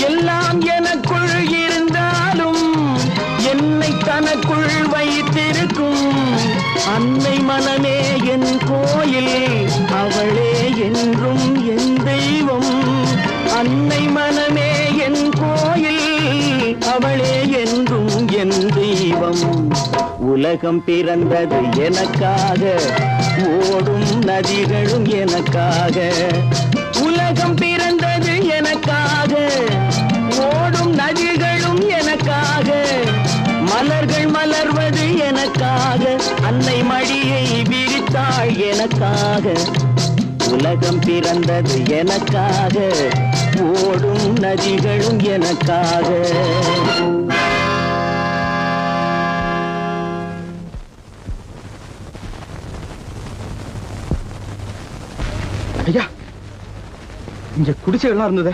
எல்லாம் எனக்குள் இருந்தாலும் என்னை தனக்குள் வைத்திருக்கும் அன்னை மனமே என் கோயில், அவளே என்றும் என் தெய்வம். அன்னை மனமே என் கோயில், அவளே என்றும் என் தெய்வம். உலகம் பிறந்தது எனக்காக, ஓடும் நதிகளும் எனக்காக. உலகம் பிறந்தது எனக்காக, ஓடும் நதிகளும் எனக்காக. மலர்கள் மலர்வது எனக்காக, அன்னை மடியை விரித்தாள் எனக்காக. உலகம் பிறந்தது எனக்காக, ஓடும் நதிகளும் எனக்காக. ஐயா, இங்க குடிசைகள்லாம் இருந்தது,